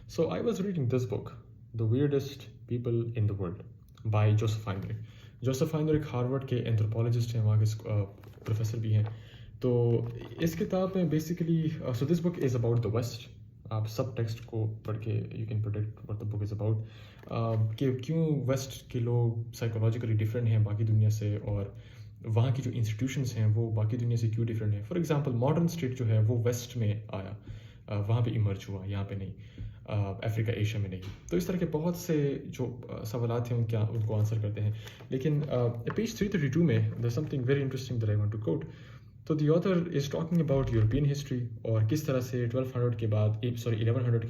So I was reading this book, The Weirdest People in the World, by Joseph Heinrich. Joseph Heinrich Harvard के anthropologist हैं, वहाँ के professor भी हैं. तो इस किताब में basically so this book is about the west. आप सब टेक्स्ट को पढ़ के you can protect what the book is about, कि क्यों वेस्ट के लोग साइकोलॉजिकली डिफरेंट हैं बाकी दुनिया से, और वहाँ की जो इंस्टीट्यूशंस हैं वो बाकी दुनिया से क्यों डिफरेंट हैं. फॉर एग्जांपल मॉडर्न स्टेट जो है वो वेस्ट में आया, वहाँ पे इमर्ज हुआ, यहाँ पे नहीं, अफ्रीका एशिया में नहीं. तो इस तरह के बहुत से जो सवालात हैं उनको आंसर करते हैं. लेकिन पेज 332 में there something very interesting that I want to quote. तो the author is talking about European history और किस तरह से 1100 के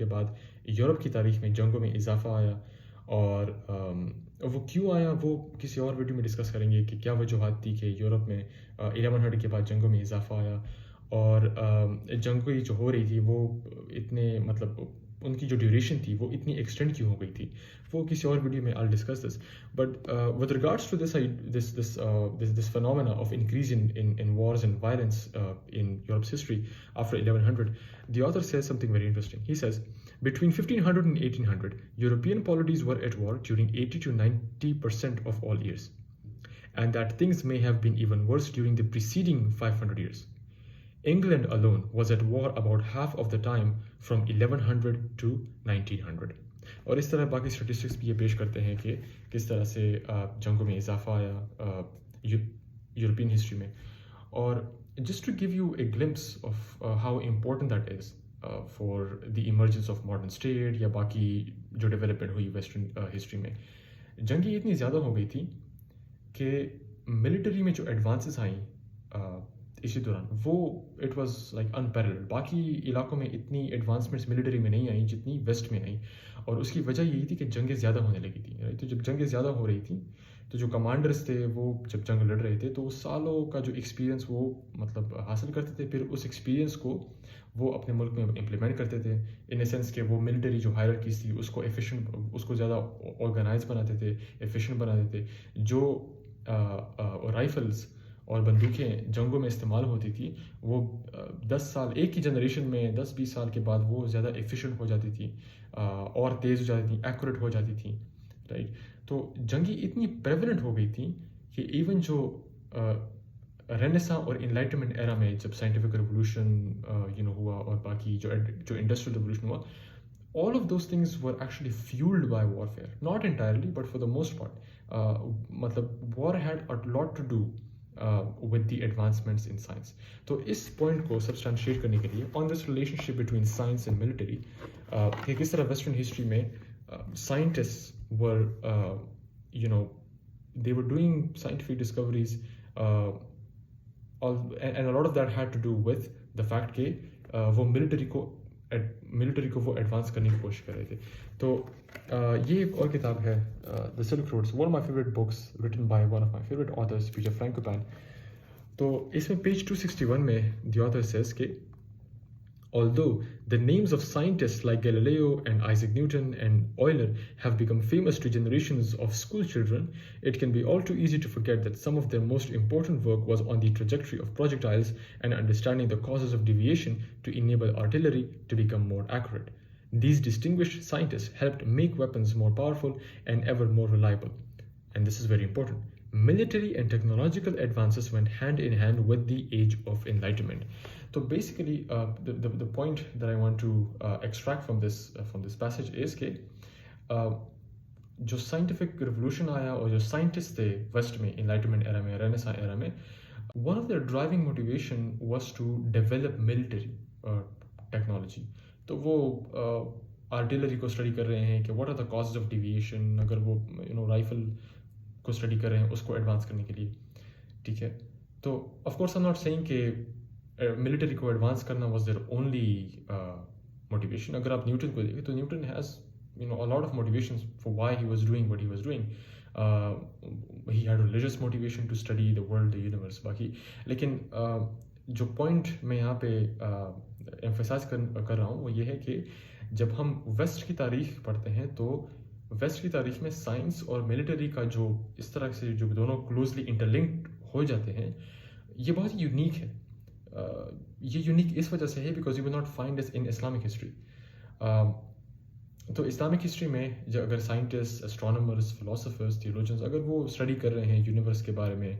बाद यूरोप की तारीख में जंगों में इजाफा आया, और वो क्यों आया वो किसी और वीडियो में डिस्कस करेंगे कि क्या वजूहत थी कि यूरोप में 1100 के बाद जंगों में इजाफा आया, और जंगें जो हो रही थी वो इतने मतलब उनकी जो ड्यूरेशन थी वो इतनी एक्सटेंड क्यों हो गई थी, वो किसी और वीडियो में I discuss this. But with regards to this phenomena of increase in wars and violence in Europe's history after 1100, the author says something very interesting. He says, between 1500 and 1800, European polities were at war during 80 to 90% of all years, and that things may have been even worse during the preceding 500 years. England alone was at war about half of the time from 1100 to 1900. और इस तरह बाकी statistics भी ये पेश करते हैं कि किस तरह से जंगों में इजाफा आया यूरोपियन हिस्ट्री में. और just to give you a glimpse of how important that is for the emergence of modern state या बाकी जो डेवलपमेंट हुई वेस्टर्न हिस्ट्री में, जंगें इतनी ज़्यादा हो गई थी कि मिलिट्री में जो एडवांसेस आई इसी दौरान वो इट वाज लाइक अनपैरेलल्ड. बाकी इलाकों में इतनी एडवांसमेंट्स मिलिट्री में नहीं आई जितनी वेस्ट में आई, और उसकी वजह यही थी कि जंगें ज़्यादा होने लगी थी. राइट, तो जब जंगें ज़्यादा हो रही थी तो जो कमांडर्स थे वो जब जंग लड़ रहे थे तो उस सालों का जो एक्सपीरियंस वो मतलब हासिल करते थे, फिर उस एक्सपीरियंस को वो अपने मुल्क में इम्प्लीमेंट करते थे, इन द सेंस कि वो मिलिट्री जो हायरार्कीज थी उसको एफिशिएंट, उसको ज़्यादा ऑर्गेनाइज बनाते थे, एफिशिएंट बनाते थे. जो राइफल्स और बंदूकें जंगों में इस्तेमाल होती थी वो 10 साल, एक ही जनरेशन में 10-20 साल के बाद वो ज़्यादा एफिशिएंट हो जाती थी, और तेज़ हो जाती थी, एक्यूरेट हो जाती थी. राइट, तो जंगी इतनी प्रेवलेंट हो गई थी कि इवन जो रेनेसां और इनलाइटमेंट एरा में जब साइंटिफिक रिवोल्यूशन हुआ और बाकी जो इंडस्ट्रियल रिवोल्यूशन हुआ, all of those things were actually fueled by warfare. Not entirely, but for the most part. मतलब war had a lot to do with the advancements in science. तो इस point को substantiate करने के लिए on this relationship between science and military, कि किस तरह western history में scientists were they were doing scientific discoveries, and a lot of that had to do with the fact कि वो मिलिट्री को वो एडवांस करने की कोशिश कर रहे थे. तो ये एक और किताब है, the silk roads, one of my favourite books written by one of my favourite authors Peter Frankopan. तो इसमें पेज 261 में द ऑथर सेज कि although the names of scientists like Galileo and Isaac Newton and Euler have become famous to generations of school children, it can be all too easy to forget that some of their most important work was on the trajectory of projectiles and understanding the causes of deviation to enable artillery to become more accurate. These distinguished scientists helped make weapons more powerful and ever more reliable. And this is very important. Military and technological advances went hand in hand with the Age of Enlightenment. So basically, the point that I want to extract from this passage is कि जो scientific revolution आया और जो scientists थे West में, Enlightenment era में, Renaissance era में, one of their driving motivation was to develop military technology. तो वो artillery को study कर रहे हैं कि what are the causes of deviation, अगर वो rifle को स्टडी कर रहे हैं उसको एडवांस करने के लिए. ठीक है, तो of course I am not saying कि मिलिट्री को एडवांस करना वाज देयर ओनली मोटिवेशन. अगर आप न्यूटन को देखें तो Newton has a lot of motivations for why he was doing what he was doing. He had religious motivation to study the world, the universe, बाकी. लेकिन जो point मैं यहाँ पे एम्फसाइज कर रहा हूँ वो ये है कि जब हम वेस्ट की तारीख पढ़ते हैं तो वेस्ट की तारीख में साइंस और मिलिट्री का जो इस तरह से जो दोनों क्लोजली इंटरलिंक्ड हो जाते हैं, ये बहुत यूनिक है. ये यूनिक इस वजह से है because you will not find this in Islamic history. तो इस्लामिक हिस्ट्री में जो अगर साइंटिस्ट, एस्ट्रोनॉमर्स, फिलोसफर्स, थियोलॉजियंस अगर वो स्टडी कर रहे हैं यूनिवर्स के बारे में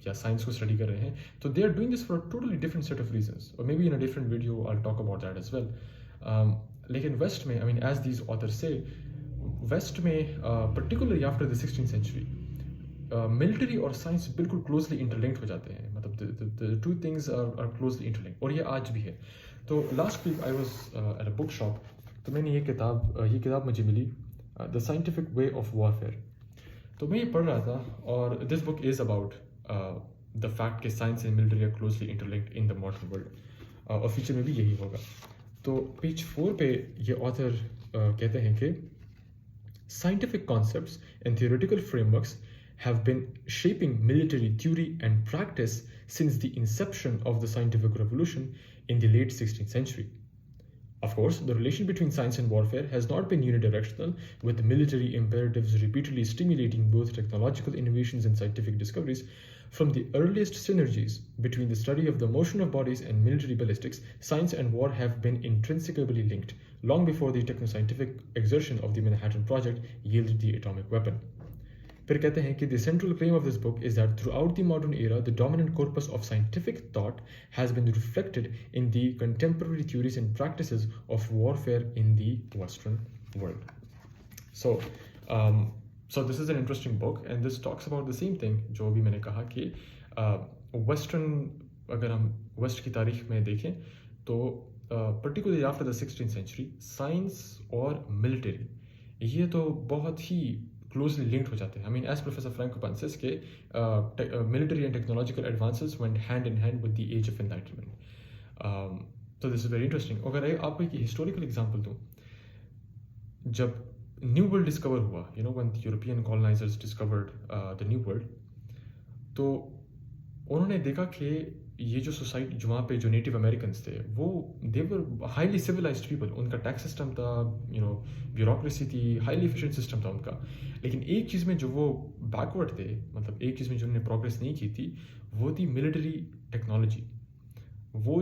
या साइंस को स्टडी कर रहे हैं, तो they are doing this for a totally different set of reasons, और maybe in a different video I talk about that as well. लेकिन वेस्ट में, I mean as these authors say, west में particularly after the 16th century military और science बिल्कुल closely interlinked हो जाते हैं. मतलब the two things are closely interlinked, और ये आज भी है. तो last week I was at a book shop, तो मैंने ये किताब मुझे मिली, the scientific way of warfare. तो मैं ये पढ़ रहा था, और this book is about the fact कि science and military are closely interlinked in the modern world, और फ्यूचर में भी यही होगा. तो पेज 4 पे ये ऑथर कहते हैं कि scientific concepts and theoretical frameworks have been shaping military theory and practice since the inception of the scientific revolution in the late 16th century. Of course, the relation between science and warfare has not been unidirectional, with military imperatives repeatedly stimulating both technological innovations and scientific discoveries. From the earliest synergies between the study of the motion of bodies and military ballistics, science and war have been intrinsically linked, long before the techno-scientific exertion of the Manhattan Project yielded the atomic weapon. फिर कहते हैं कि the central claim of this book is that throughout the modern era, the dominant corpus of scientific thought has been reflected in the contemporary theories and practices of warfare in the Western world. So this is an interesting book, and this talks about the same thing जो भी मैंने कहा कि Western, अगर हम waste की तारीख में देखें तो particularly after the 16th century, science और मिलिट्री ये तो बहुत ही closely linked हो जाते हैं. I mean, as Professor Frankopan says कि military and technological advances went hand in hand with the age of enlightenment. So this is very interesting. अगर आपको एक historical example दूँ, जब न्यू वर्ल्ड डिस्कवर हुआ, when the European colonizers discovered the new world, तो उन्होंने देखा कि ये जो सोसाइटी, जो वहाँ पे जो नेटिव अमेरिकन्स थे, वो दे वर हाईली सिविलाइज्ड पीपल. उनका टैक्स सिस्टम था, ब्यूरोक्रेसी थी, हाईली एफिशिएंट सिस्टम था उनका. लेकिन एक चीज़ में जो वो बैकवर्ड थे, मतलब एक चीज़ में जो उन्होंने प्रोग्रेस नहीं की थी, वो थी मिलिट्री टेक्नोलॉजी. वो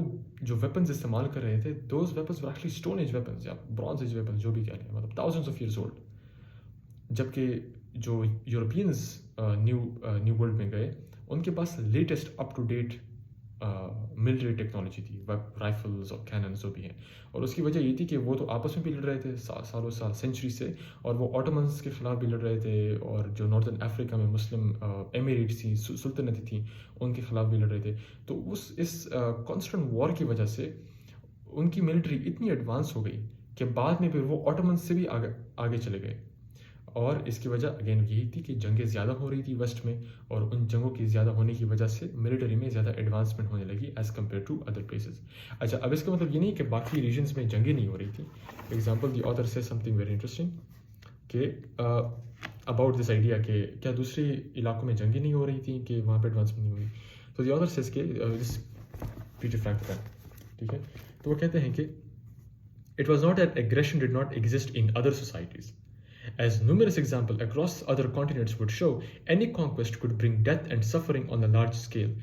जो वेपन्स इस्तेमाल कर रहे थे, those weapons were actually stone age weapons या ब्रॉन्ज एज वेपन्स, जो भी कह लें, मतलब थाउजेंड्स ऑफ ईयर्स ओल्ड. जबकि जो यूरोपियंस न्यू वर्ल्ड में गए, उनके पास latest up to date military technology थी, राइफल्स और कैनन जो भी हैं. और उसकी वजह ये थी कि वो तो आपस में भी लड़ रहे थे सालों साल, सेंचुरी से, और वो ऑटोमन्स के ख़िलाफ़ भी लड़ रहे थे, और जो नॉर्दर्न अफ्रीका में मुस्लिम एमिरेट्स थी, सुल्तनत थी, उनके ख़िलाफ़ भी लड़ रहे थे. तो इस कॉन्स्टेंट वॉर की वजह से उनकी मिलिट्री इतनी एडवांस हो गई कि बाद में फिर वो ऑटोमन्स से भी आगे चले गए. और इसकी वजह अगेन यही थी कि जंगें ज़्यादा हो रही थी वेस्ट में, और उन जंगों की ज़्यादा होने की वजह से मिलिट्री में ज़्यादा एडवांसमेंट होने लगी as compare to other places. अच्छा, अब इसका मतलब ये नहीं कि बाकी रीजन्स में जंगें नहीं हो रही थी. फॉर एग्जाम्पल, द ऑथर से समथिंग वेरी इंटरेस्टिंग कि अबाउट दिस आइडिया कि क्या दूसरे इलाकों में जंगें नहीं हो रही थी कि वहाँ पर एडवांसमेंट नहीं हुई. तो द ऑथर सेज के दिस पीटर फ्रैंकोपैन, ठीक है, तो वो कहते हैं कि it was not that aggression did not exist in other societies. As numerous examples across other continents would show, any conquest could bring death and suffering on a large scale.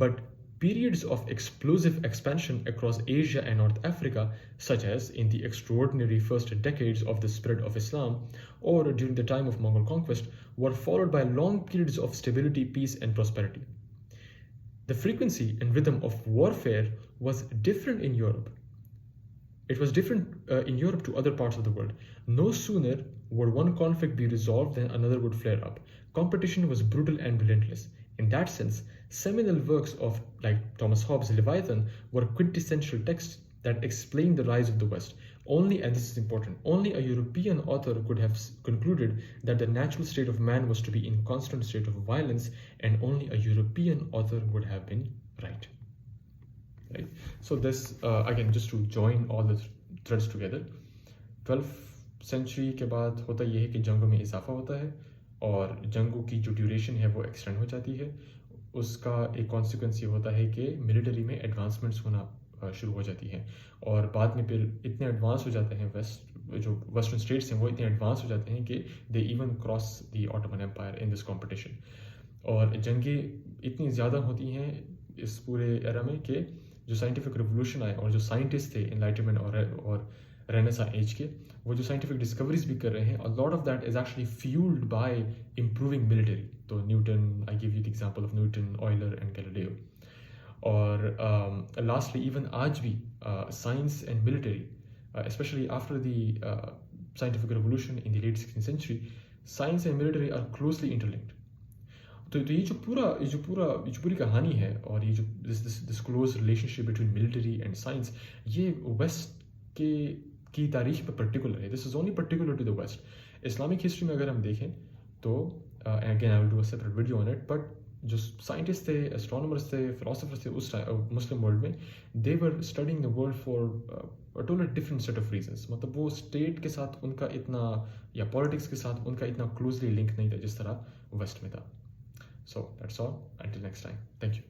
But periods of explosive expansion across Asia and North Africa, such as in the extraordinary first decades of the spread of Islam or during the time of Mongol conquest, were followed by long periods of stability, peace, and prosperity. The frequency and rhythm of warfare was different in Europe. It was different in Europe to other parts of the world. No sooner would one conflict be resolved than another would flare up. Competition was brutal and relentless. In that sense, seminal works of like Thomas Hobbes' Leviathan were quintessential texts that explain the rise of the West. Only, and this is important, only a European author could have concluded that the natural state of man was to be in constant state of violence, and only a European author would have been right. Right. So this again, just to join all the threads together, 12th century के बाद होता यह है कि जंगों में इजाफा होता है, और जंगों की जो ड्यूरेशन है वो एक्सटेंड हो जाती है. उसका एक कॉन्सिक्वेंस ये होता है कि मिलिट्री में एडवांसमेंट्स होना शुरू हो जाती हैं, और बाद में फिर इतने एडवांस हो जाते हैं जो वेस्टर्न स्टेट्स हैं वो इतने एडवांस हो जाते हैं कि they even cross the Ottoman Empire in this competition. और जंगें इतनी ज़्यादा होती हैं इस पूरे एरा में कि जो साइंटिफिक रिवोल्यूशन आए और जो साइंटिस्ट थे, एनलाइटनमेंट और रेनेसा एज के, वो जो साइंटिफिक डिस्कवरीज भी कर रहे हैं, a lot of that is actually fuelled by improving military. तो Newton, I give you the example of Newton, Euler and Galileo. और लास्टली इवन आज भी science and military, especially after the scientific revolution in the late 16th century, science and military are closely interlinked. तो ये जो पूरी कहानी है, और ये जो this close relationship between military and science, ये वेस्ट की तारीख में पर्टिकुलर है. This is only particular to the west. Islamic history में अगर हम देखें तो again I will do a separate video on it, but जो साइंटिस्ट थे, एस्ट्रोनॉमर्स थे, फिलोसफर्स थे उस मुस्लिम वर्ल्ड में, they were studying the world for total different set of reasons. मतलब वो स्टेट के साथ उनका इतना, या पॉलिटिक्स के साथ उनका इतना क्लोजली लिंक नहीं था जिस तरह वेस्ट में था. So that's all, until next time, thank you.